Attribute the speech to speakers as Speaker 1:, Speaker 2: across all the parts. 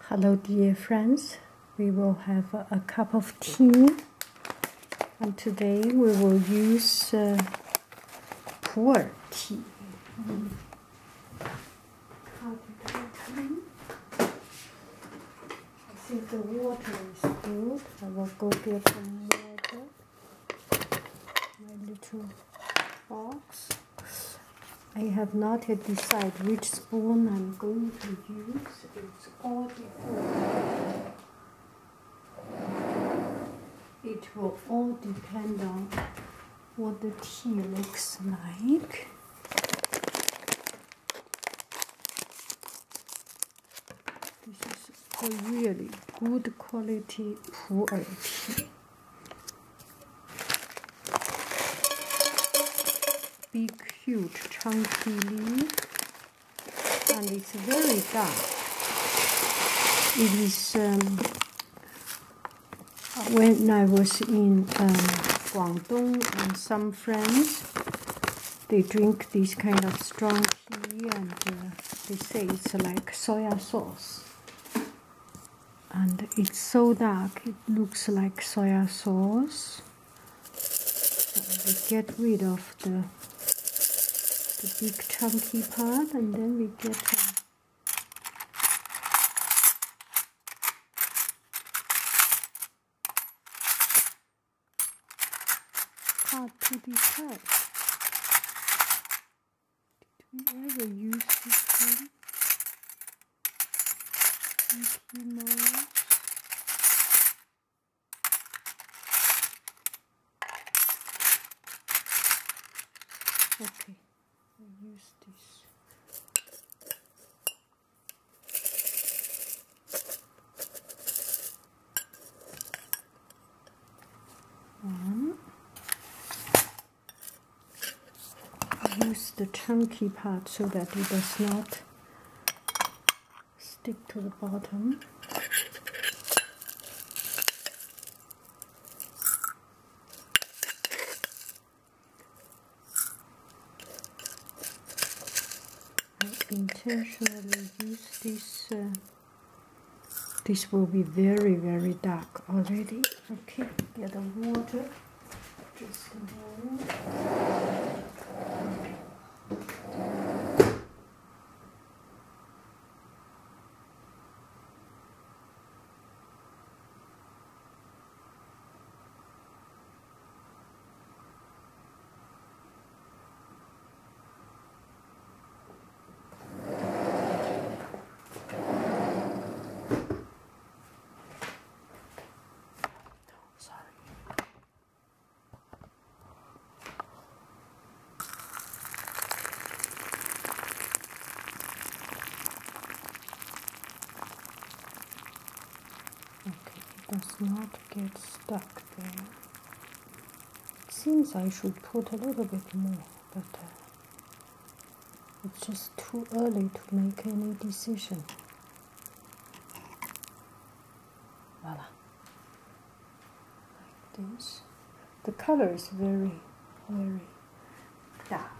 Speaker 1: Hello dear friends, we will have a cup of tea, and today we will use pu'er tea. I think the water is good. I will go get some water. My little box. I have not yet decided which spoon I'm going to use. It's all different. It will all depend on what the tea looks like. This is a really good quality pu'er tea. Big, huge, chunky leaf, and it's very dark. It is when I was in Guangdong, and some friends, they drink this kind of strong tea, and they say it's like soya sauce. And it's so dark, it looks like soya sauce. So we get rid of the big chunky part, and then we get hard to decide. Did we ever use this one? Mickey Mouse. Okay. Use this. Use the chunky part so that it does not stick to the bottom. Intentionally use this. This will be very, very dark already. Okay, get the water. Just a moment. Does not get stuck there. It seems I should put a little bit more, but it's just too early to make any decision. Voila. Like this. The color is very, very dark.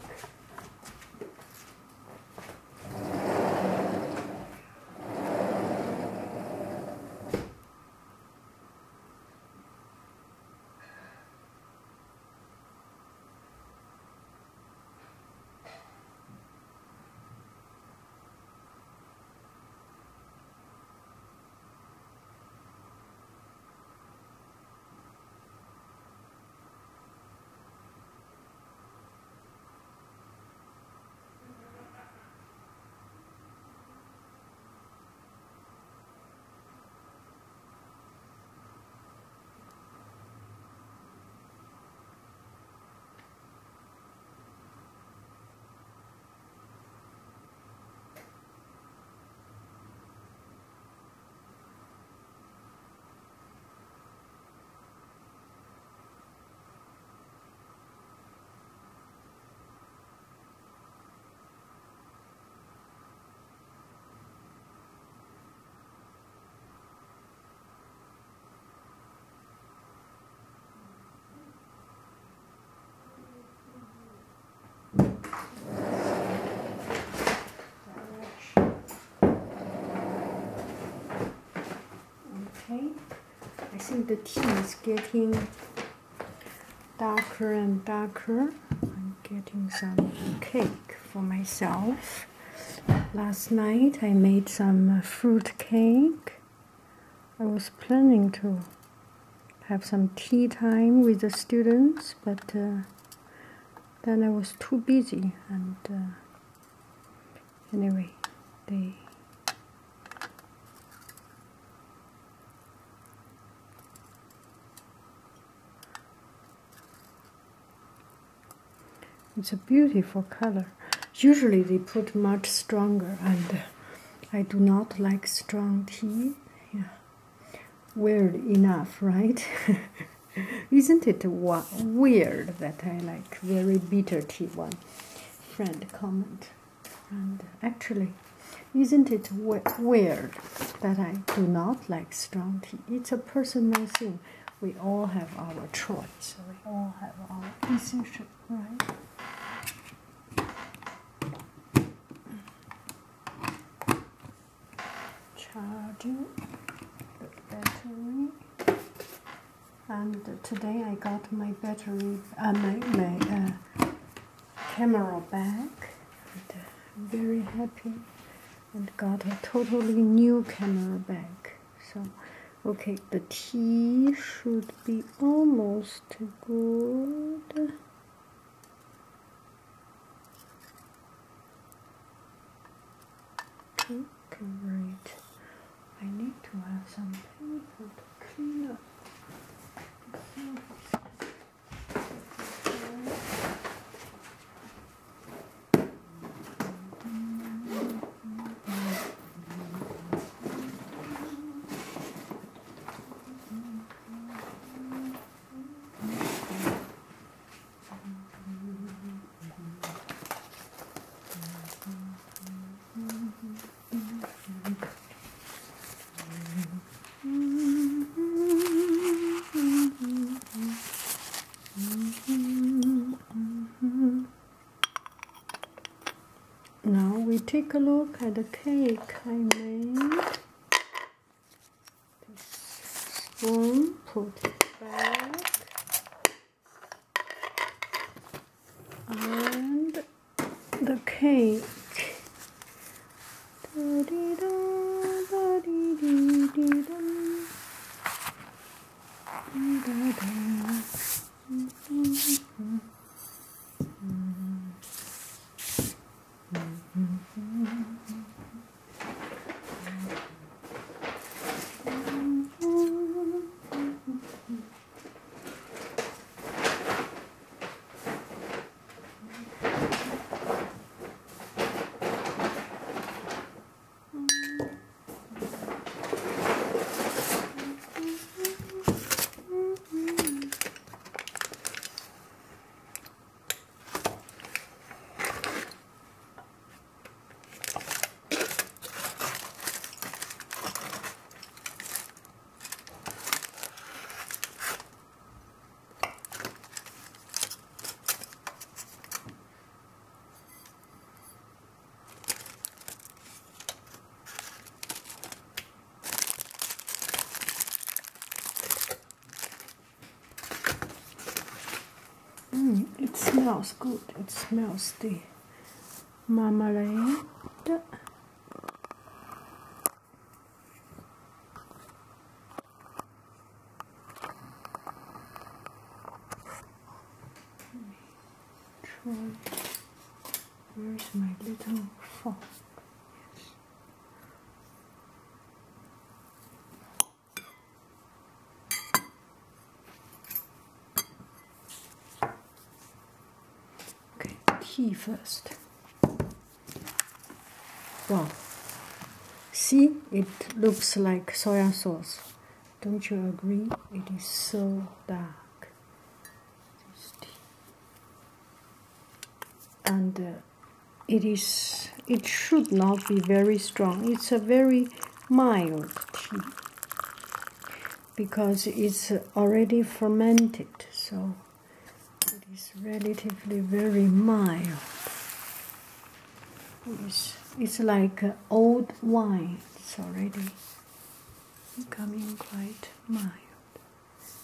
Speaker 1: cake. I think the tea is getting darker and darker. I'm getting some cake for myself. Last night I made some fruit cake. I was planning to have some tea time with the students, but then I was too busy, and anyway, it's a beautiful color. Usually they put much stronger, and I do not like strong tea. Yeah, weird enough, right? Isn't it weird that I like very bitter tea? One friend comment. And actually, isn't it weird that I do not like strong tea? It's a personal thing. We all have our choice. We all have our decision, right? Charging the battery. And today I got my battery, my camera back. And, I'm very happy, and got a totally new camera back. So, okay, the tea should be almost good. Okay, great. I need to have some paper to clean up. Now we take a look at the cake I made. This spoon, put it back, and the cake. It smells good. It smells the marmalade. Where's my little fork? Yes. Okay, tea first. Wow. See, it looks like soya sauce. Don't you agree? It is so dark. This tea. And it should not be very strong. It's a very mild tea because it's already fermented, so it is relatively very mild. It's like old wine. It's already becoming quite mild.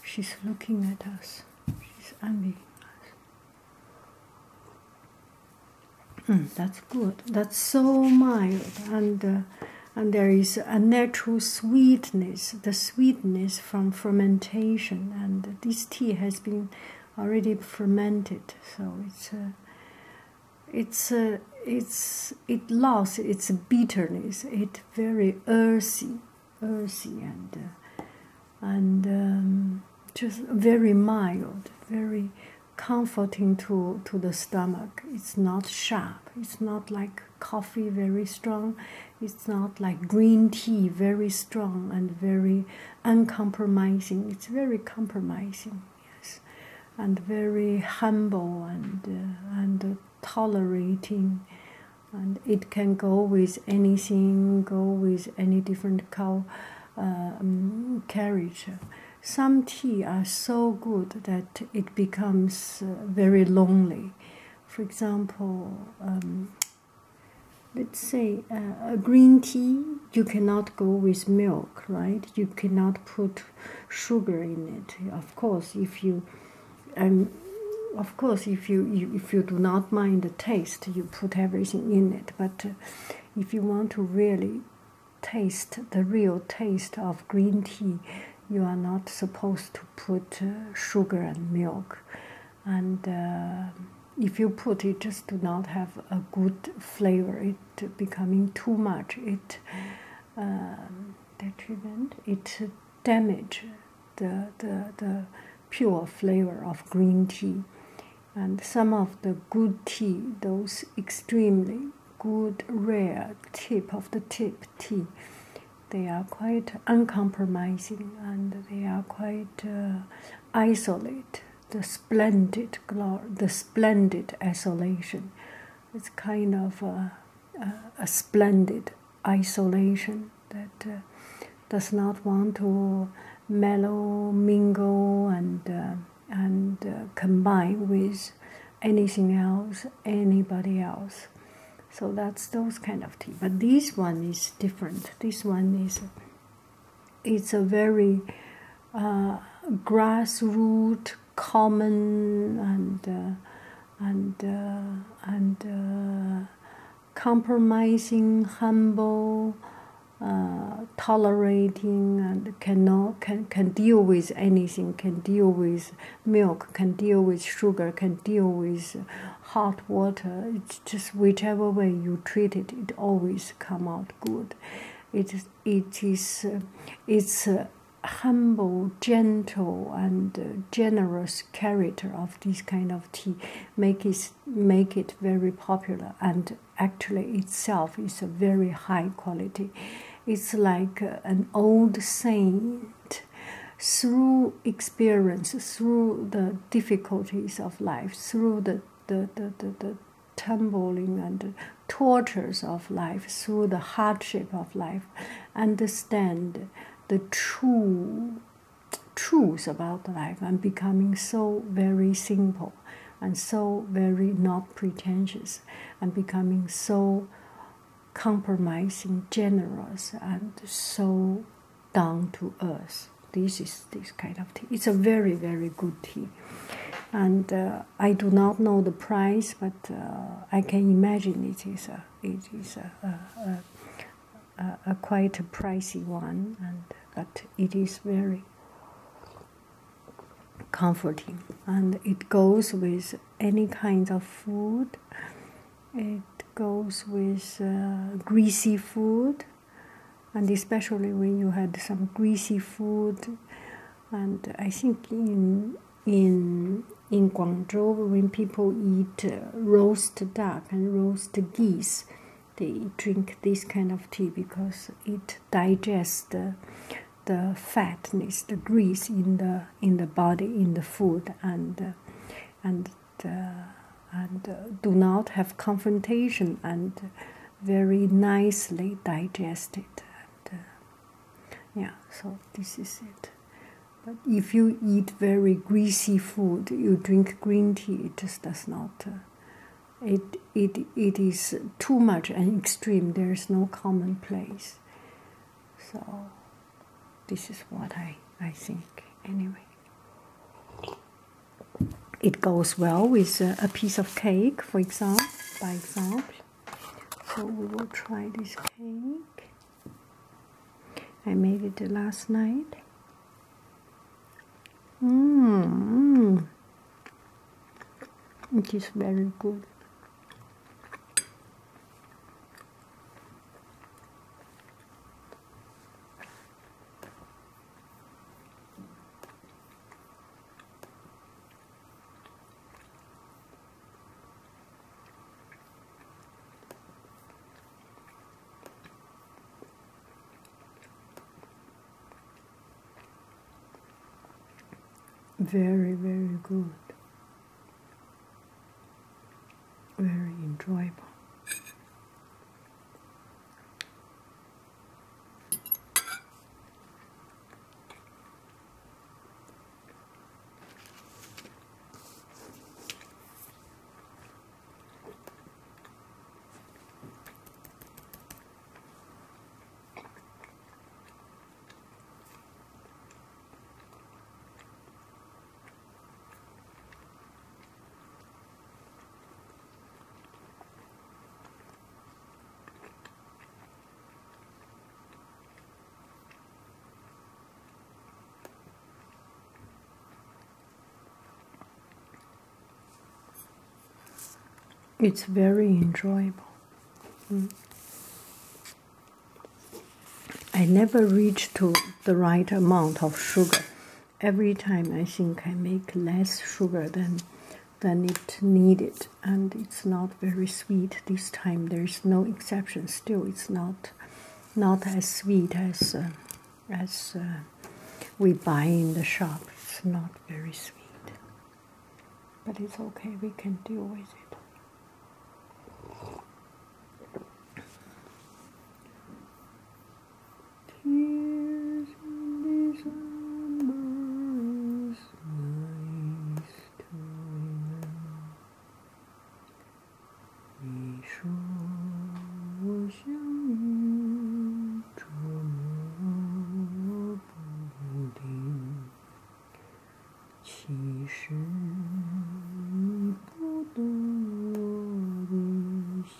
Speaker 1: She's looking at us. She's envying us. That's good. That's so mild, and there is a natural sweetness, the sweetness from fermentation, and this tea has been already fermented, so it lost its bitterness. It's very earthy, and just very mild, very comforting to the stomach. It's not sharp. It's not like coffee, very strong. It's not like green tea, very strong and very uncompromising. It's very compromising, yes, and very humble and tolerating. And it can go with anything, go with any different carriage. Some tea are so good that it becomes very lonely. For example, let's say a green tea, you cannot go with milk, right? You cannot put sugar in it. Of course, if you do not mind the taste, you put everything in it. But if you want to really taste the real taste of green tea, you are not supposed to put sugar and milk. And if you put it, just do not have a good flavor. It becoming too much. It damage the pure flavor of green tea. And some of the good tea, those extremely good, rare tip tea, they are quite uncompromising, and they are quite isolate. The splendid isolation. It's kind of a splendid isolation that does not want to mellow, mingle, and combine with anything else, anybody else. So that's those kind of tea. But this one is different. This one it's a very grassroots, common, and compromising, humble, tolerating, and can deal with anything. Can deal with milk. Can deal with sugar. Can deal with hot water. It's just whichever way you treat it, it always come out good. It's a humble, gentle, and generous character of this kind of tea make it very popular, and actually itself is a very high quality. It's like an old saint, through experience, through the difficulties of life, through the tumbling and tortures of life, through the hardship of life, understand the truth about life, and becoming so very simple and so very not pretentious, and becoming so compromising, generous, and so down to earth. This is this kind of tea. It's a very, very good tea. And I do not know the price, but I can imagine it is a quite a pricey one, but it is very comforting, and it goes with any kind of food. It goes with greasy food, and especially when you had some greasy food. And I think in Guangzhou, when people eat roast duck and roast geese, they drink this kind of tea because it digests the fatness, the grease in the body, in the food, and do not have confrontation, and very nicely digested. And, so this is it. But if you eat very greasy food, you drink green tea, it just does not. It is too much and extreme. There is no common place. So This is what I think. Anyway, it goes well with a piece of cake, for example, by example. So we will try this cake. I made it last night. It is very good. Very, very good. Very enjoyable. It's very enjoyable. I never reach to the right amount of sugar. Every time I think I make less sugar than it needed, and it's not very sweet. This time there is no exception. Still, it's not as sweet as we buy in the shop. It's not very sweet, but it's okay. We can deal with it. Tears in December's nice time. 你说我想你这么不定，其实你不懂我的心。